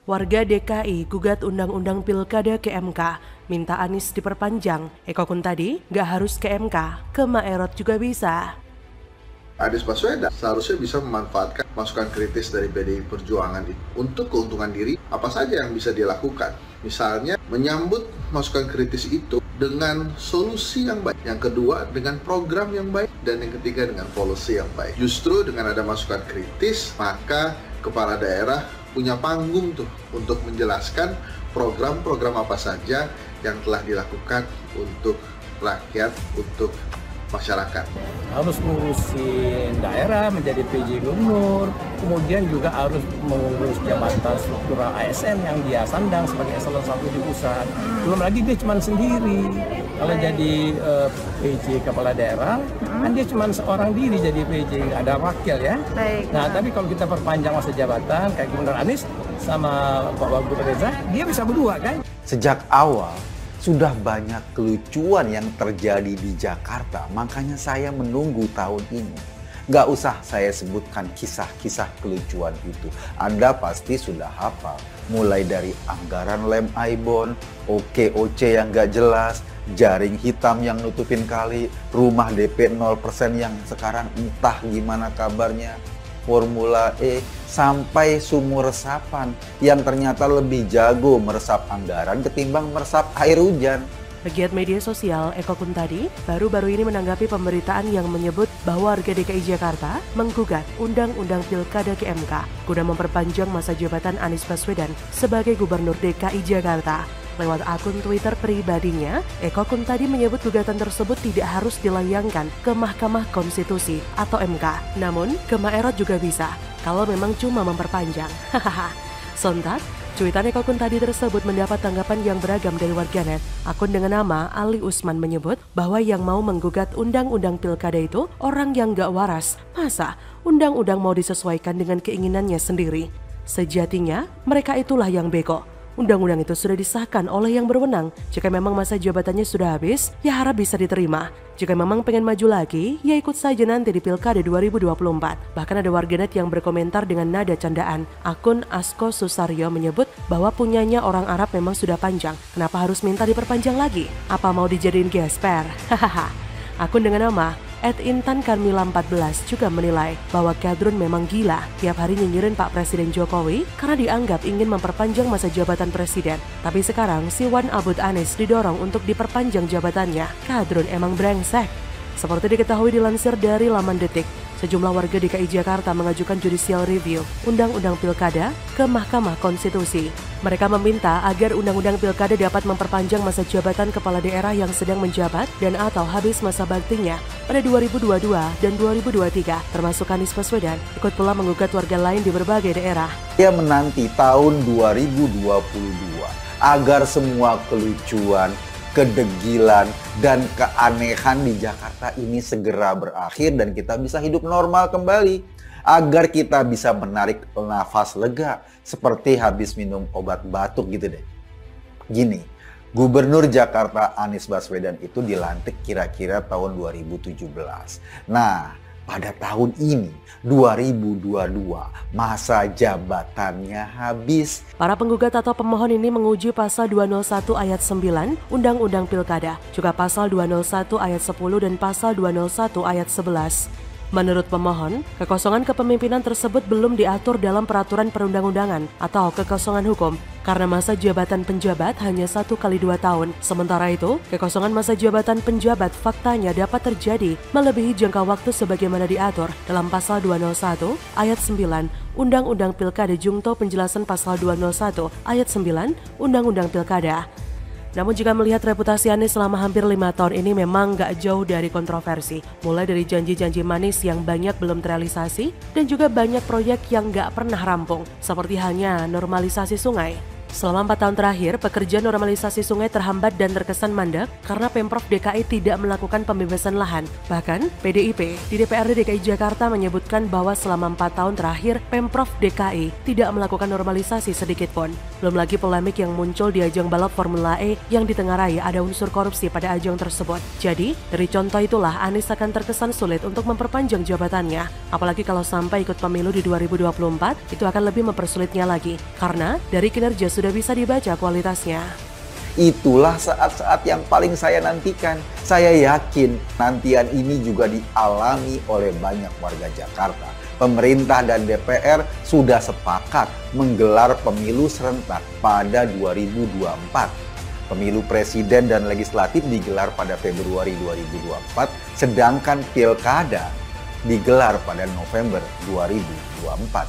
Warga DKI gugat Undang-Undang Pilkada ke MK, minta Anies diperpanjang. Eko Kuntadi nggak harus ke MK, ke Maerot juga bisa. Anies Baswedan seharusnya bisa memanfaatkan masukan kritis dari PDI Perjuangan untuk keuntungan diri. Apa saja yang bisa dilakukan? Misalnya menyambut masukan kritis itu dengan solusi yang baik. Yang kedua dengan program yang baik. Dan yang ketiga dengan policy yang baik. Justru dengan ada masukan kritis, maka kepala daerah punya panggung tuh untuk menjelaskan program-program apa saja yang telah dilakukan untuk rakyat, untuk masyarakat. Harus ngurusin daerah menjadi PJ Gubernur, kemudian juga harus mengurus jabatan struktural ASN yang dia sandang sebagai eselon 1 di pusat. Belum lagi dia cuma sendiri. Kalau jadi PJ kepala daerah, kan dia cuma seorang diri jadi PJ, nggak ada wakil ya. Nah, tapi kalau kita perpanjang masa jabatan kayak Gubernur Anies sama Pak Wagub Reza, dia bisa berdua kan. Sejak awal sudah banyak kelucuan yang terjadi di Jakarta, makanya saya menunggu tahun ini. Gak usah saya sebutkan kisah-kisah kelucuan itu. Anda pasti sudah hafal. Mulai dari anggaran lem Aibon, OKOC yang gak jelas, jaring hitam yang nutupin kali, rumah DP 0% yang sekarang entah gimana kabarnya, Formula E, sampai sumur resapan yang ternyata lebih jago meresap anggaran ketimbang meresap air hujan. Pegiat media sosial Eko Kuntadi baru-baru ini menanggapi pemberitaan yang menyebut bahwa warga DKI Jakarta menggugat Undang-Undang Pilkada ke MK guna memperpanjang masa jabatan Anies Baswedan sebagai Gubernur DKI Jakarta. Lewat akun Twitter pribadinya, Eko Kuntadi menyebut gugatan tersebut tidak harus dilayangkan ke Mahkamah Konstitusi atau MK, namun ke Maerot juga bisa, kalau memang cuma memperpanjang. Hahaha. Sontak, cuitan Eko Kuntadi tersebut mendapat tanggapan yang beragam dari warganet. Akun dengan nama Ali Usman menyebut bahwa yang mau menggugat Undang-Undang Pilkada itu orang yang gak waras. Masa undang-undang mau disesuaikan dengan keinginannya sendiri? Sejatinya, mereka itulah yang bego. Undang-undang itu sudah disahkan oleh yang berwenang. Jika memang masa jabatannya sudah habis, ya harap bisa diterima. Jika memang pengen maju lagi, ya ikut saja nanti di Pilkada 2024. Bahkan ada warganet yang berkomentar dengan nada candaan. Akun Asko Susaryo menyebut bahwa punyanya orang Arab memang sudah panjang. Kenapa harus minta diperpanjang lagi? Apa mau dijadiin gesper? Hahaha. Akun dengan nama @intankarmila14 juga menilai bahwa Kadrun memang gila tiap hari nyinyirin Pak Presiden Jokowi karena dianggap ingin memperpanjang masa jabatan presiden. Tapi sekarang si Wan Abud Anies didorong untuk diperpanjang jabatannya. Kadrun emang brengsek. Seperti diketahui dilansir dari laman Detik, sejumlah warga DKI Jakarta mengajukan judicial review Undang-Undang Pilkada ke Mahkamah Konstitusi. Mereka meminta agar Undang-Undang Pilkada dapat memperpanjang masa jabatan kepala daerah yang sedang menjabat dan atau habis masa baktinya pada 2022 dan 2023, termasuk Anies Baswedan, ikut pula menggugat warga lain di berbagai daerah. Dia menanti tahun 2022 agar semua kelucuan, kedegilan, dan keanehan di Jakarta ini segera berakhir dan kita bisa hidup normal kembali. Agar kita bisa menarik nafas lega seperti habis minum obat batuk gitu deh. Gini, Gubernur Jakarta Anies Baswedan itu dilantik kira-kira tahun 2017. Nah, pada tahun ini, 2022, masa jabatannya habis. Para penggugat atau pemohon ini menguji pasal 201 ayat 9 Undang-Undang Pilkada, juga pasal 201 ayat 10 dan pasal 201 ayat 11. Menurut pemohon, kekosongan kepemimpinan tersebut belum diatur dalam peraturan perundang-undangan atau kekosongan hukum karena masa jabatan penjabat hanya 1 kali 2 tahun. Sementara itu, kekosongan masa jabatan penjabat faktanya dapat terjadi melebihi jangka waktu sebagaimana diatur dalam pasal 201 ayat 9 Undang-Undang Pilkada Jungto penjelasan pasal 201 ayat 9 Undang-Undang Pilkada. Namun jika melihat reputasi Anies selama hampir 5 tahun ini memang gak jauh dari kontroversi. Mulai dari janji-janji manis yang banyak belum terrealisasi dan juga banyak proyek yang gak pernah rampung. Seperti halnya normalisasi sungai. Selama 4 tahun terakhir, pekerjaan normalisasi sungai terhambat dan terkesan mandek karena Pemprov DKI tidak melakukan pembebasan lahan. Bahkan, PDIP di DPRD DKI Jakarta menyebutkan bahwa selama 4 tahun terakhir, Pemprov DKI tidak melakukan normalisasi sedikit pun. Belum lagi polemik yang muncul di ajang balap Formula E yang ditengarai ada unsur korupsi pada ajang tersebut. Jadi, dari contoh itulah Anies akan terkesan sulit untuk memperpanjang jabatannya. Apalagi kalau sampai ikut pemilu di 2024, itu akan lebih mempersulitnya lagi. Karena dari kinerja sudah bisa dibaca kualitasnya. Itulah saat-saat yang paling saya nantikan. Saya yakin nantian ini juga dialami oleh banyak warga Jakarta. Pemerintah dan DPR sudah sepakat menggelar pemilu serentak pada 2024. Pemilu presiden dan legislatif digelar pada Februari 2024, sedangkan pilkada digelar pada November 2024.